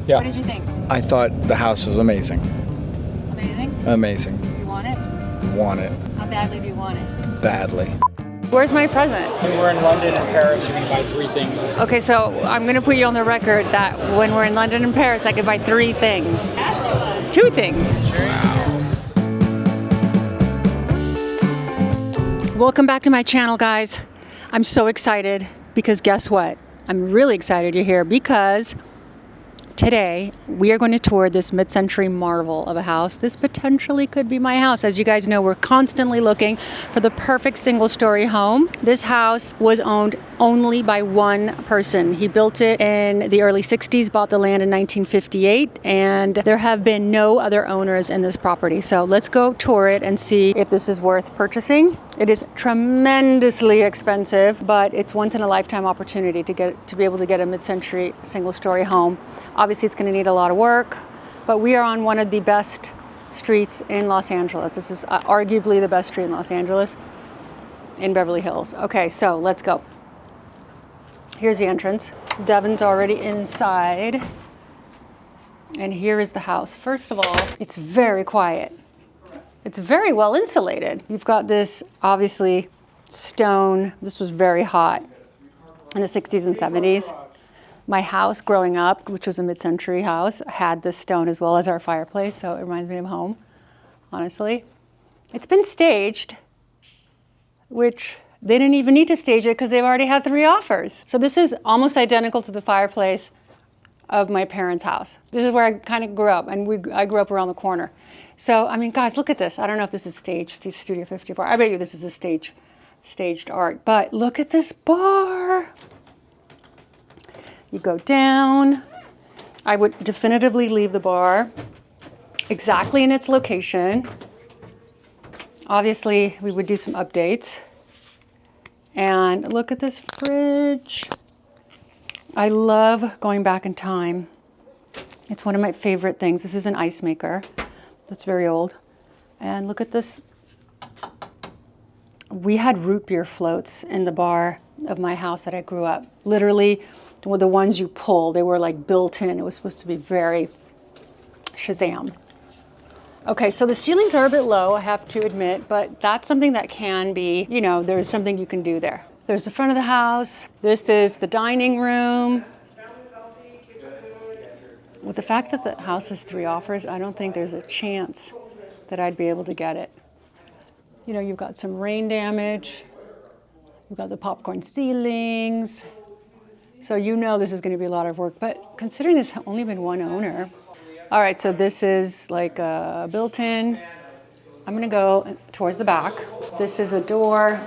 Yeah. What did you think? I thought the house was amazing. Amazing? Amazing. You want it? Want it. How badly do you want it? Badly. Where's my present? We were in London and Paris. You can buy 3 things. Okay, so I'm going to put you on the record that when we're in London and Paris, I could buy 3 things. 2 things. Welcome back to my channel, guys. I'm so excited because guess what? I'm really excited you're here because today we are going to tour this mid-century marvel of a house. This potentially could be my house. As you guys know, we're constantly looking for the perfect single-story home. This house was owned only by one person. He built it in the early 60s, bought the land in 1958, and there have been no other owners in this property. So let's go tour it and see if this is worth purchasing. It is tremendously expensive, but it's once in a lifetime opportunity to be able to get a mid-century single-story home. Obviously, it's going to need a lot of work, but we are on one of the best streets in Los Angeles. This is arguably the best street in Los Angeles, in Beverly Hills. Okay, so let's go. Here's the entrance. Devin's already inside. And here is the house. First of all, it's very quiet. It's very well insulated. You've got this, obviously, stone. This was very hot in the 60s and 70s. My house growing up, which was a mid-century house, had this stone as well as our fireplace, so it reminds me of home, honestly. It's been staged, which they didn't even need to stage it because they've already had 3 offers. So this is almost identical to the fireplace of my parents' house. This is where I kind of grew up, and I grew up around the corner. So, I mean, guys, look at this. I don't know if this is staged, Studio 54. I bet you this is a staged art, but look at this bar. You go down. I would definitively leave the bar exactly in its location. Obviously, we would do some updates. And look at this fridge. I love going back in time. It's one of my favorite things. This is an ice maker. That's very old. And look at this. We had root beer floats in the bar of my house that I grew up. Literally, the ones you pull, they were like built in. It was supposed to be very Shazam. Okay, so the ceilings are a bit low, I have to admit, but that's something that can be, you know, there's something you can do there. There's the front of the house. This is the dining room. With the fact that the house has 3 offers, I don't think there's a chance that I'd be able to get it. You know, you've got some rain damage. You've got the popcorn ceilings. So you know this is going to be a lot of work, but considering there's only been one owner. All right, so this is like a built-in. I'm going to go towards the back. This is a door,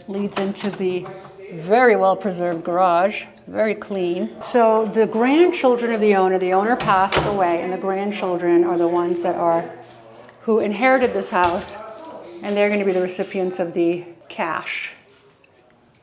leads into the very well-preserved garage, very clean. So the grandchildren of the owner passed away, and the grandchildren are the ones who inherited this house, and they're going to be the recipients of the cash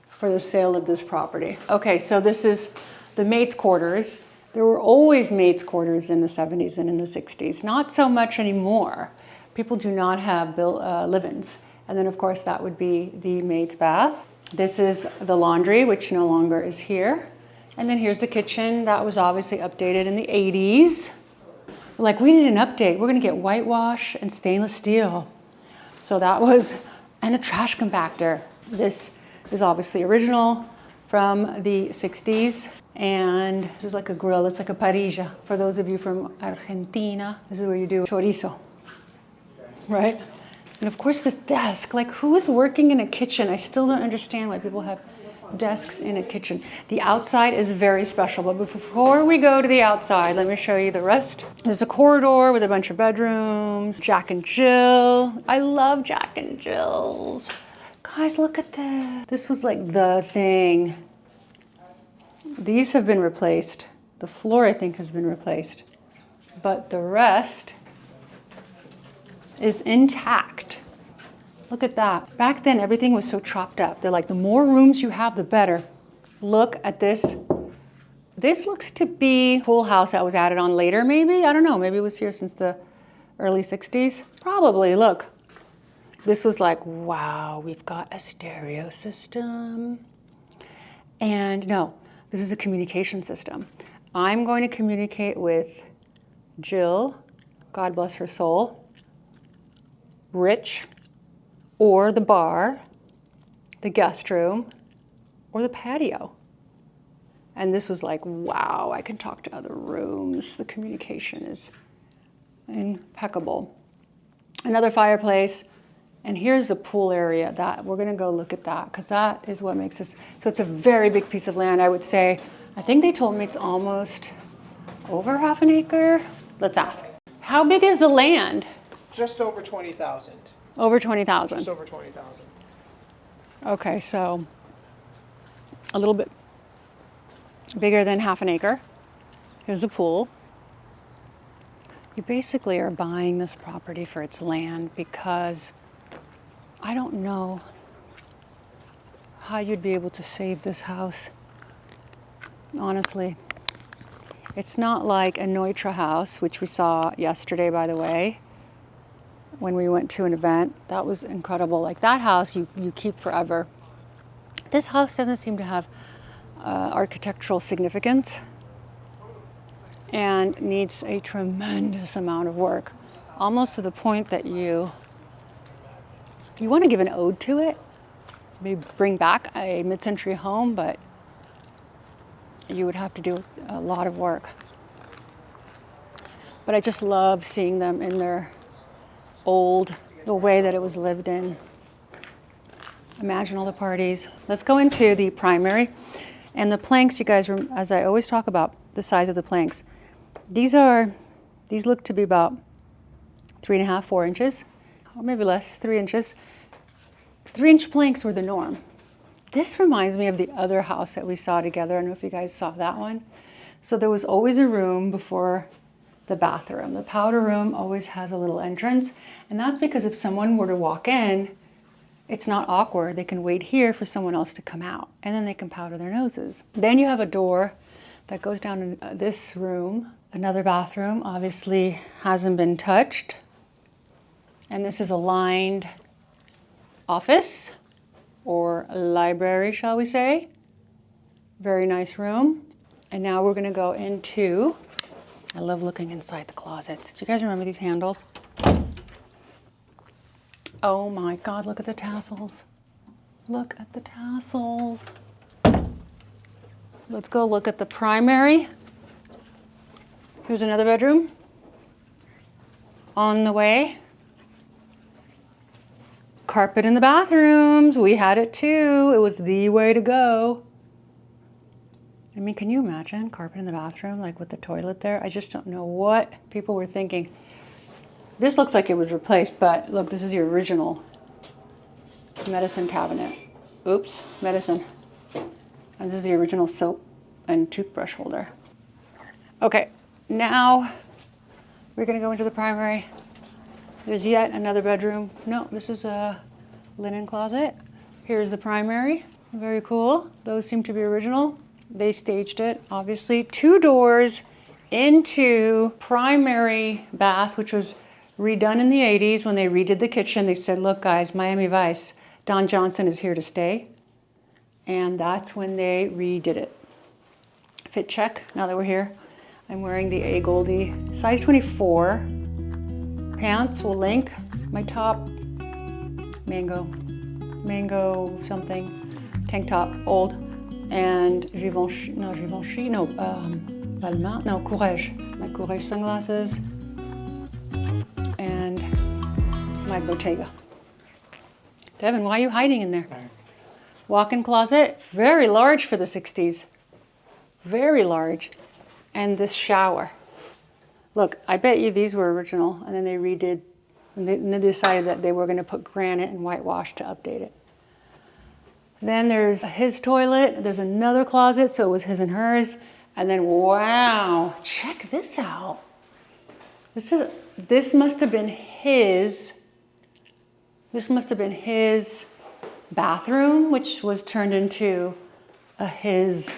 for the sale of this property. Okay, so this is the maid's quarters. There were always maid's quarters in the 70s and in the 60s. Not so much anymore. People do not have live-ins. And then, of course, that would be the maid's bath. This is the laundry, which no longer is here. And then here's the kitchen. That was obviously updated in the 80s. Like, we need an update. We're going to get whitewash and stainless steel. So that was, and a trash compactor. This is obviously original from the 60s. And this is like a grill. It's like a parrilla. For those of you from Argentina, this is where you do chorizo, right? And of course this desk, like who is working in a kitchen? I still don't understand why people have desks in a kitchen. The outside is very special, but before we go to the outside, let me show you the rest. There's a corridor with a bunch of bedrooms. Jack and Jill. I love Jack and Jill's. Guys, look at this. This was like the thing. These have been replaced. The floor, I think, has been replaced. But the rest is intact. Look at that. Back then, everything was so chopped up. They're like, the more rooms you have, the better. Look at this. This looks to be Full House that was added on later, maybe? I don't know. Maybe it was here since the early 60s. Probably, look. This was like, wow, we've got a stereo system. And no, this is a communication system. I'm going to communicate with Jill, God bless her soul, Rich, or the bar, the guest room, or the patio. And this was like, wow, I can talk to other rooms. The communication is impeccable. Another fireplace. And here's the pool area. That we're gonna go look at that because that is what makes this. So it's a very big piece of land. I would say, I think they told me it's almost over half an acre. Let's ask. How big is the land? Just over 20,000. Over 20,000. Just over 20,000. Okay, so a little bit bigger than half an acre. Here's the pool. You basically are buying this property for its land because I don't know how you'd be able to save this house, honestly. It's not like a Neutra house, which we saw yesterday, by the way, when we went to an event. That was incredible. Like that house, you keep forever. This house doesn't seem to have architectural significance and needs a tremendous amount of work, almost to the point that you want to give an ode to it, maybe bring back a mid-century home, but you would have to do a lot of work. But I just love seeing them in their the way that it was lived in. Imagine all the parties. Let's go into the primary. And the planks, you guys, as I always talk about, the size of the planks. These look to be about 3.5, 4 inches, or maybe less, 3 inches. 3-inch planks were the norm. This reminds me of the other house that we saw together. I don't know if you guys saw that one. So there was always a room before the bathroom. The powder room always has a little entrance. And that's because if someone were to walk in, it's not awkward. They can wait here for someone else to come out and then they can powder their noses. Then you have a door that goes down in this room. Another bathroom obviously hasn't been touched. And this is a lined office or a library, shall we say. Very nice room. And now we're gonna go into, I love looking inside the closets. Do you guys remember these handles? Oh my God, look at the tassels. Look at the tassels. Let's go look at the primary. Here's another bedroom. On the way. Carpet in the bathrooms. We had it too. It was the way to go. I mean, can you imagine carpet in the bathroom, like with the toilet there? I just don't know what people were thinking. This looks like it was replaced, but look, this is the original medicine cabinet. Oops, medicine. And this is the original soap and toothbrush holder. Okay, now we're gonna go into the primary. There's yet another bedroom. No, this is a linen closet. Here's the primary, very cool. Those seem to be original. They staged it, obviously. 2 doors into primary bath, which was redone in the 80s when they redid the kitchen. They said, look guys, Miami Vice, Don Johnson is here to stay. And that's when they redid it. Fit check, now that we're here. I'm wearing the A Goldie size 24. Pants will link. My top, mango something. Tank top, old. And Givenchy, Balmain, no, Courage. My Courage sunglasses. And my Bottega. Devin, why are you hiding in there? Walk-in closet, very large for the 60s. Very large. And this shower. Look, I bet you these were original, and then they redid, and they decided that they were going to put granite and whitewash to update it. Then there's his toilet. There's another closet, so it was his and hers. And then, wow, check this out. This must have been his. This must have been his bathroom, which was turned into his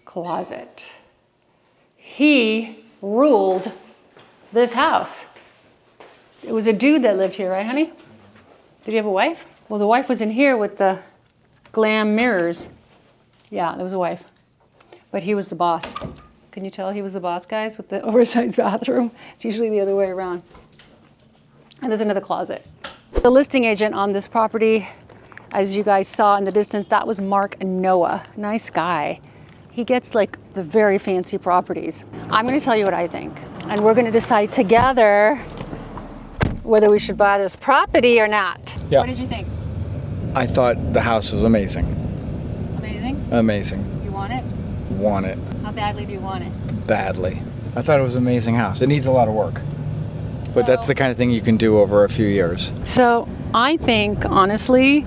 closet. He ruled this house. It was a dude that lived here, right, honey? Did you have a wife? Well, the wife was in here with the glam mirrors. Yeah, there was a wife. But he was the boss. Can you tell he was the boss, guys, with the oversized bathroom? It's usually the other way around. And there's another closet. The listing agent on this property, as you guys saw in the distance, that was Mark Noah. Nice guy. He gets like the very fancy properties. I'm gonna tell you what I think. And we're gonna decide together whether we should buy this property or not. Yeah. What did you think? I thought the house was amazing. Amazing? Amazing. You want it? Want it How badly do you want it? badly. I thought it was an amazing house. It needs a lot of work. But that's the kind of thing you can do over a few years. So I think, honestly,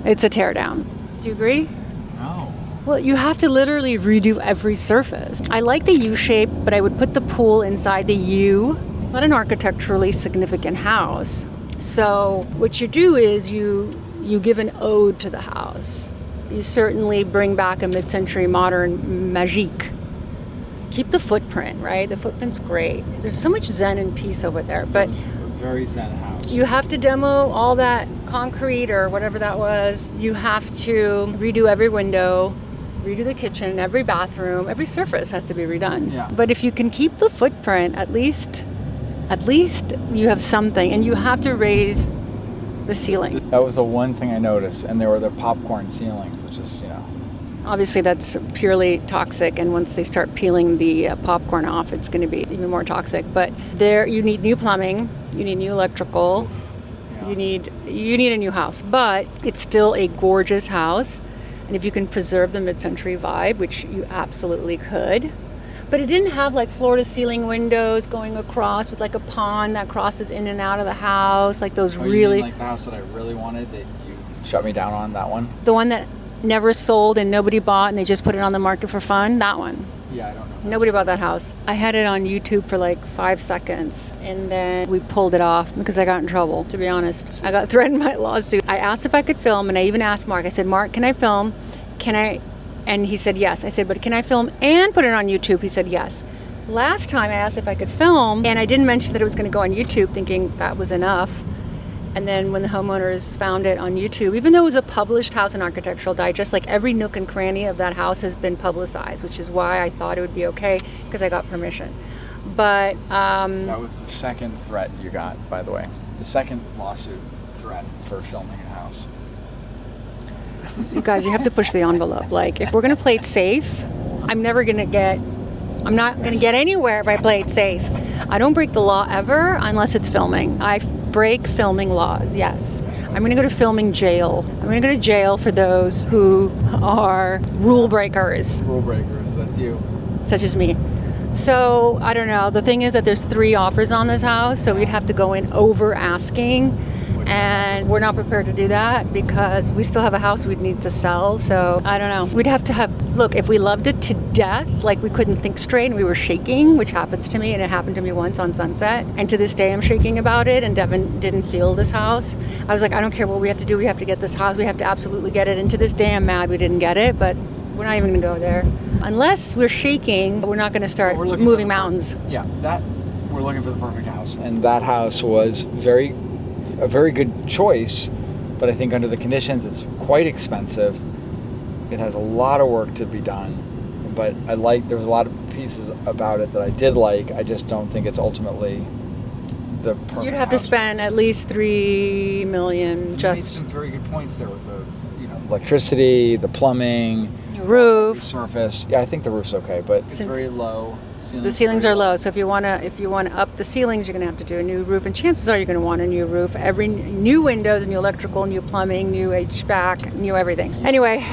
it's a teardown. Do you agree? No. Well, you have to literally redo every surface. I like the U shape, but I would put the pool inside the U. Not an architecturally significant house. So what you do is you give an ode to the house. You certainly bring back a mid-century modern magique. Keep the footprint, right? The footprint's great. There's so much zen and peace over there, but Very zen house. you have to demo all that concrete or whatever that was. You have to redo every window, redo the kitchen, every bathroom, every surface has to be redone. Yeah. But if you can keep the footprint, at least you have something, and you have to raise the ceiling. That was the one thing I noticed. And there were the popcorn ceilings, which is, Obviously, that's purely toxic, and once they start peeling the popcorn off, it's going to be even more toxic. But there, you need new plumbing, you need new electrical, you need a new house. But it's still a gorgeous house, and if you can preserve the mid-century vibe, which you absolutely could. But it didn't have like floor-to-ceiling windows going across with like a pond that crosses in and out of the house, like those really. You mean like the house that I really wanted that you shut me down on, that one? The one that never sold and nobody bought and they just put it on the market for fun, that one. Yeah, I don't know. Nobody bought that house. I had it on YouTube for like 5 seconds and then we pulled it off because I got in trouble, to be honest. I got threatened by a lawsuit. I asked if I could film, and I even asked Mark. I said, Mark, can I film? And he said yes. I said, but can I film and put it on YouTube? He said yes. Last time I asked if I could film, and I didn't mention that it was going to go on YouTube, thinking that was enough. And then when the homeowners found it on YouTube, even though it was a published House and Architectural Digest, like every nook and cranny of that house has been publicized, which is why I thought it would be okay, because I got permission. But That was the second threat you got, by the way. The second lawsuit threat for filming a house. you guys, you have to push the envelope. Like, if we're gonna play it safe, I'm not gonna get anywhere if I play it safe. I don't break the law ever unless it's filming. I break filming laws, yes. I'm gonna go to filming jail. I'm gonna go to jail for those who are rule breakers, Rule breakers, that's you. such as me. So, I don't know. The thing is that there's 3 offers on this house, so we'd have to go in over asking. And we're not prepared to do that because we still have a house we'd need to sell. So I don't know. We'd have to look, if we loved it to death, like we couldn't think straight and we were shaking, which happens to me, and it happened to me once on Sunset. And to this day, I'm shaking about it. And Devin didn't feel this house. I was like, I don't care what we have to do. We have to get this house. We have to absolutely get it. And to this day, I'm mad we didn't get it, but we're not even going to go there. Unless we're shaking, we're not going to start moving mountains. Yeah, we're looking for the perfect house. And that house was a very good choice, but I think under the conditions it's quite expensive. It has a lot of work to be done, but there was a lot of pieces about it that I did like. I just don't think it's ultimately the perfect You'd have to house spend for us. at least $3 million You just made some very good points there with the electricity, the plumbing, roof. surface. Yeah, I think the roof's okay, but it's Since very low. The ceilings are low, so if you want to up the ceilings, you're going to have to do a new roof, and chances are you're going to want a new roof. Every new windows, new electrical, new plumbing, new HVAC, new everything. Anyway,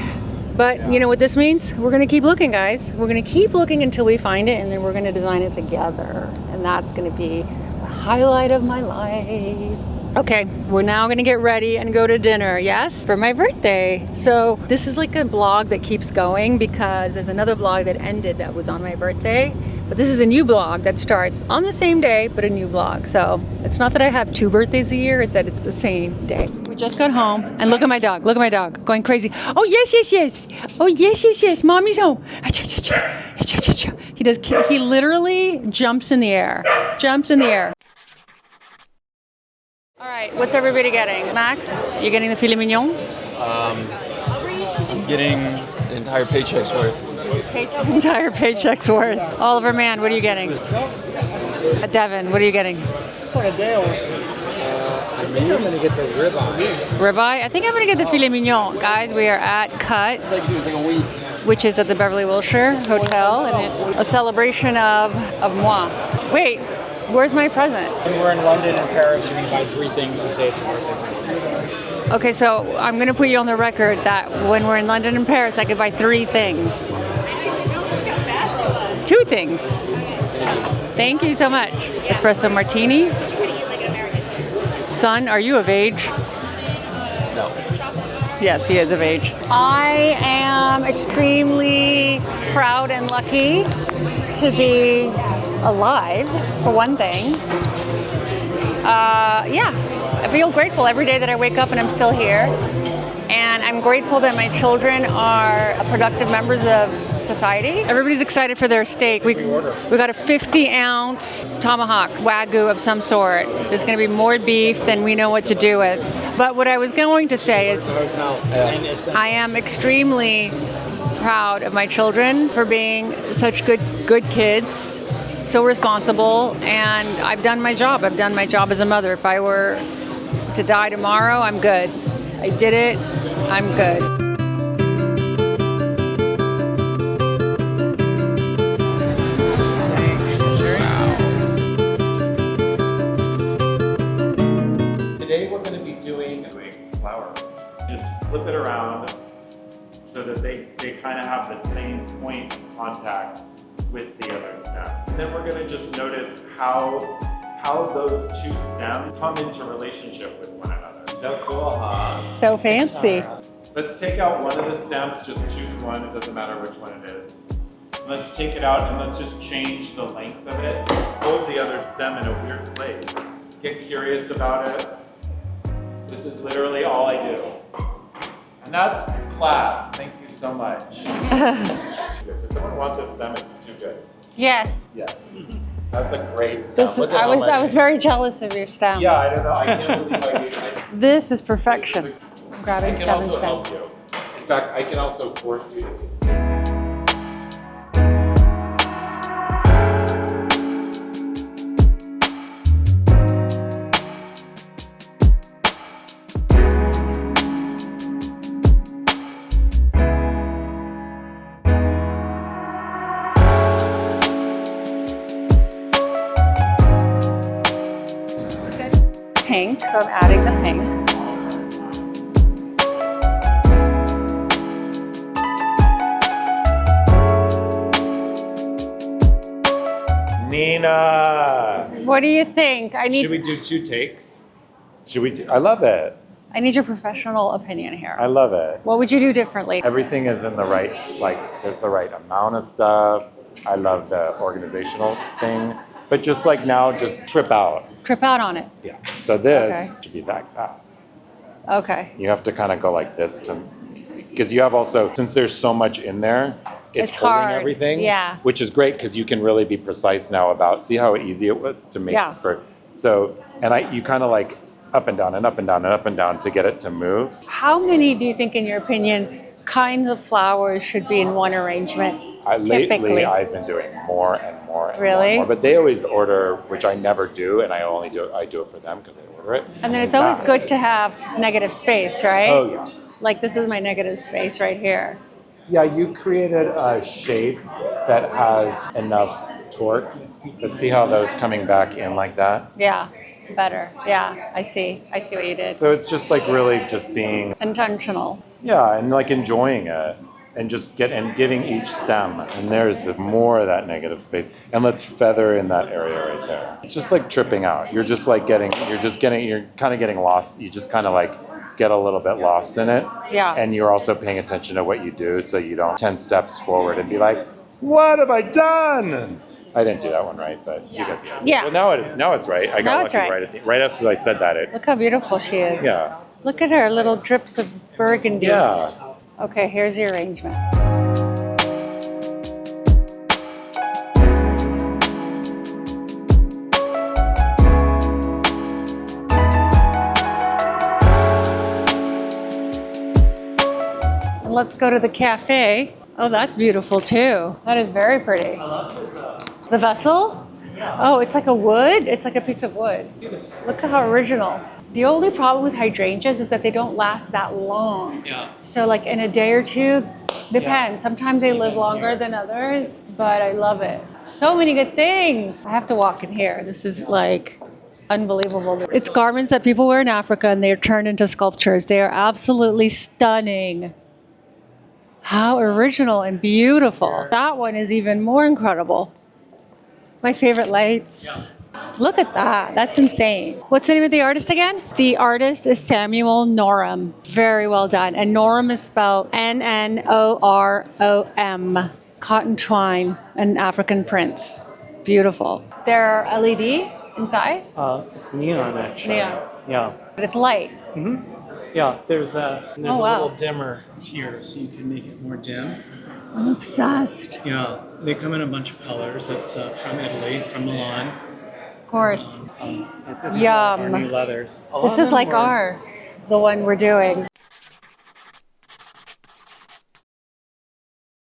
but you know what this means? We're going to keep looking, guys. We're going to keep looking until we find it, and then we're going to design it together, and that's going to be the highlight of my life. Okay, we're now gonna get ready and go to dinner, yes, for my birthday. So this is like a blog that keeps going because there's another blog that ended that was on my birthday. But this is a new blog that starts on the same day, but a new blog. So it's not that I have 2 birthdays a year, it's that it's the same day. We just got home and look at my dog, going crazy. Oh, yes, yes, yes. Oh, yes, yes, yes, mommy's home. He literally jumps in the air. All right, what's everybody getting? Max, you're getting the filet mignon? I'm getting the entire paycheck's worth. Entire paycheck's worth. Oliver Mann, what are you getting? Devin, what are you getting? I think I'm gonna get the ribeye. Ribeye? I think I'm gonna get the filet mignon. Guys, we are at Cut, It's like a week. which is at the Beverly Wilshire Hotel, and it's a celebration of moi. Wait, where's my present? When we're in London and Paris, you can buy 3 things and say it's worth it. Okay, so I'm gonna put you on the record that when we're in London and Paris, I could buy 3 things. 2 things. Thank you so much. Espresso martini. Son, are you of age? No. Yes, he is of age. I am extremely proud and lucky to be alive, for one thing. Yeah, I feel grateful every day that I wake up and I'm still here. And I'm grateful that my children are productive members of society. Everybody's excited for their steak. We got a 50-ounce tomahawk wagyu of some sort. There's going to be more beef than we know what to do with. But what I was going to say is I am extremely proud of my children for being such good kids, so responsible, and I've done my job. I've done my job as a mother. If I were to die tomorrow, I'm good. I did it. I'm good. Today we're going to be doing flower. Just flip it around so that they kind of have the same point of contact with the other stem. And then we're going to just notice how those 2 stems come into relationship with one another. So cool, huh? So fancy. Let's take out one of the stems, just choose one, it doesn't matter which one it is. Let's take it out and let's just change the length of it. Hold the other stem in a weird place. Get curious about it. This is literally all I do. And that's class, thank you so much. Does someone want this stem? It's too good. Yes. Yes. That's a great stem. Look at I how much- was very jealous of your stem. Yeah, I don't know, I can't believe This is perfection. I'm I grabbing can 7 also stems. help you. In fact, I can also force you to just take. Pink, so I'm adding the pink. Nina! What do you think? Should we do 2 takes? Should we do? I love it. I need your professional opinion here. I love it. What would you do differently? Everything is in the right, there's the right amount of stuff. I love the organizational thing. But just like now, just trip out. Trip out on it. Yeah. So this should be like that. Okay. You have to kind of go like this because you have also, since there's so much in there, it's holding hard. everything. Yeah. Which is great because you can really be precise now about, see how easy it was to make you kind of like up and down and up and down and up and down to get it to move. How many do you think, in your opinion, kinds of flowers should be in one arrangement? Lately, typically? I've been doing more and more and Really? more. But they always order, which I never do, and I do it for them because they order it. And then it's always good to have negative space, right? Oh yeah. Like this is my negative space right here. Yeah, you created a shape that has enough torque. But see how those coming back in like that? Yeah, better. Yeah, I see. I see what you did. So it's just like really just being, Intentional. yeah, and like enjoying it. And just giving each stem, and there's more of that negative space. And let's feather in that area right there. It's just like tripping out. You're kind of getting lost. You just kind of like get a little bit lost in it. Yeah. And you're also paying attention to what you do, so you don't 10 steps forward and be like, what have I done? I didn't do that one right, but you get the idea. Yeah. Well, now it's right. I got Now it's lucky right. right after I said that. Look how beautiful she is. Yeah. Look at her little drips of burgundy. Yeah. Okay, here's the arrangement. Let's go to the cafe. Oh, that's beautiful too. That is very pretty. I love this. The vessel? Oh, it's like a wood? It's like a piece of wood. Look at how original. The only problem with hydrangeas is that they don't last that long. Yeah. So like in a day or two, depends. Sometimes they live longer than others, but I love it. So many good things. I have to walk in here. This is like unbelievable. It's garments that people wear in Africa and they're turned into sculptures. They are absolutely stunning. How original and beautiful. That one is even more incredible. My favorite lights. Look at that. That's insane. What's the name of the artist again? The artist is Samuel Norum. Very well done. And Norum is spelled N-N-O-R-O-M. Cotton twine and African prints. Beautiful. They're LED inside? It's neon actually. Neon. Yeah. But it's light. Yeah, there's a Oh, wow. little dimmer here, so you can make it more dim. I'm obsessed. Yeah, they come in a bunch of colors. It's from Italy, from Milan. Of course. These are Yum. our new leathers. This is like the one we're doing.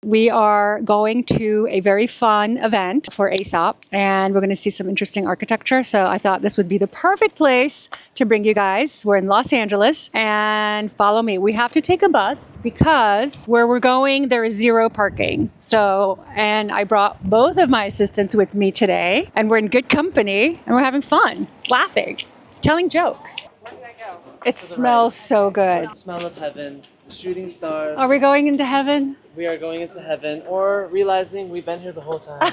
We are going to a very fun event for Aesop, and we're going to see some interesting architecture. So I thought this would be the perfect place to bring you guys. We're in Los Angeles, and follow me. We have to take a bus because where we're going, there is zero parking. So, and I brought both of my assistants with me today, and we're in good company, and we're having fun, laughing, telling jokes. Where did I go? It smells so good. Smell of heaven, shooting stars. Are we going into heaven? We are going into heaven, or realizing we've been here the whole time.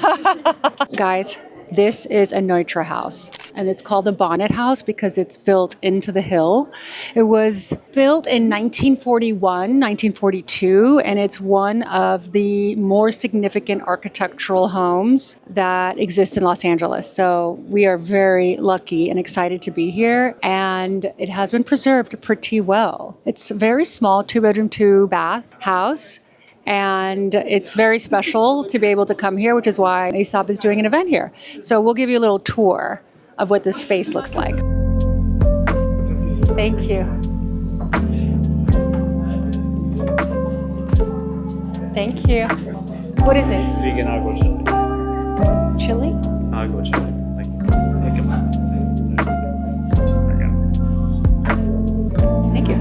Guys, this is a Neutra house, and it's called the Bonnet House because it's built into the hill. It was built in 1941, 1942, and it's one of the more significant architectural homes that exist in Los Angeles. So we are very lucky and excited to be here, and it has been preserved pretty well. It's a very small 2-bedroom, 2-bath house. And it's very special to be able to come here, which is why Aesop is doing an event here. So we'll give you a little tour of what this space looks like. Thank you. Thank you. What is it? Vegan agua chili. Chili? Agua chili. Like Thank you.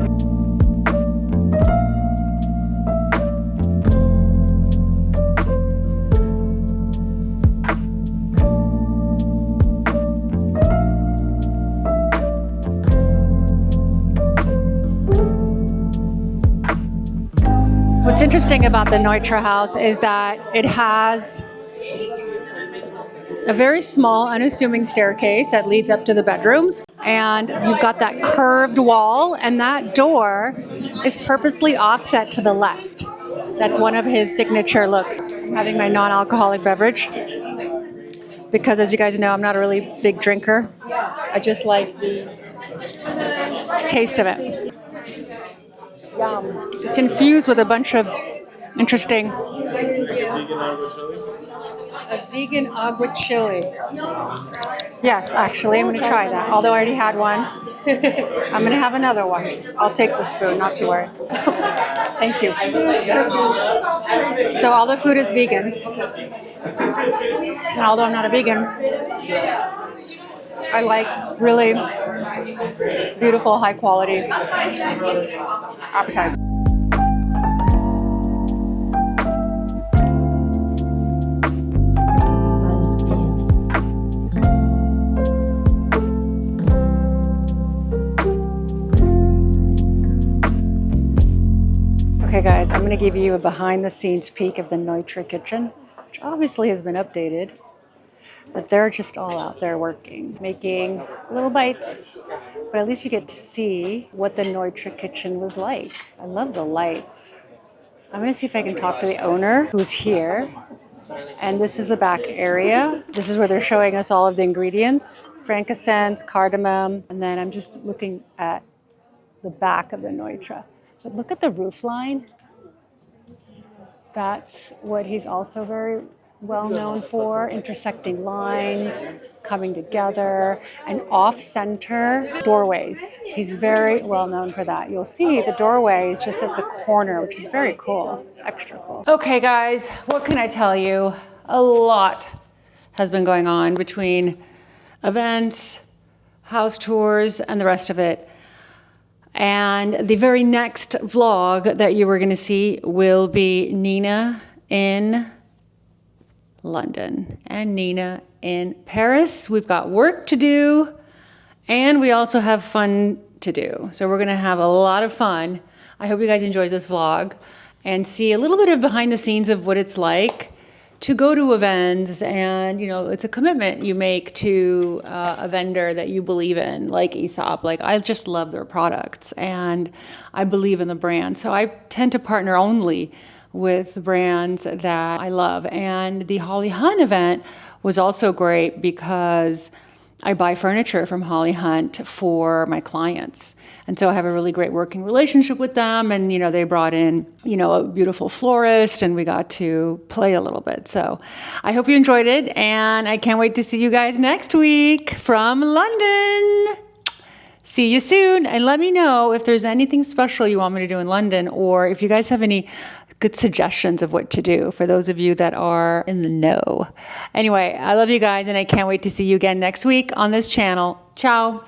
What's interesting about the Neutra house is that it has a very small, unassuming staircase that leads up to the bedrooms. And you've got that curved wall, and that door is purposely offset to the left. That's one of his signature looks. I'm having my non-alcoholic beverage because, as you guys know, I'm not a really big drinker. I just like the taste of it. Yum. It's infused with a bunch of interesting. A vegan agua chili. Yes, actually, I'm going to try that. Although I already had one. I'm going to have another one. I'll take the spoon, not to worry. Thank you. So all the food is vegan. And although I'm not a vegan, I like really beautiful, high quality appetizers. Okay guys, I'm going to give you a behind the scenes peek of the Neutra kitchen, which obviously has been updated. But they're just all out there working, making little bites. But at least you get to see what the Neutra kitchen was like. I love the lights. I'm gonna see if I can talk to the owner who's here. And this is the back area. This is where they're showing us all of the ingredients. Frankincense, cardamom, and then I'm just looking at the back of the Neutra. But look at the roof line. That's what he's also very well known for, intersecting lines, coming together, and off-center doorways. He's very well known for that. You'll see the doorway is just at the corner, which is very cool, extra cool. Okay guys, what can I tell you? A lot has been going on between events, house tours, and the rest of it. And the very next vlog that you were gonna see will be Nina in London and Nina in Paris. We've got work to do and we also have fun to do. So we're gonna have a lot of fun. I hope you guys enjoyed this vlog and see a little bit of behind the scenes of what it's like to go to events. And you know, it's a commitment you make to a vendor that you believe in, like Aesop. Like, I just love their products and I believe in the brand. So I tend to partner only with brands that I love. And the Holly Hunt event was also great because I buy furniture from Holly Hunt for my clients. And so I have a really great working relationship with them. And, you know, they brought in, you know, a beautiful florist and we got to play a little bit. So I hope you enjoyed it. And I can't wait to see you guys next week from London. See you soon. And let me know if there's anything special you want me to do in London, or if you guys have any good suggestions of what to do for those of you that are in the know. Anyway, I love you guys and I can't wait to see you again next week on this channel. Ciao.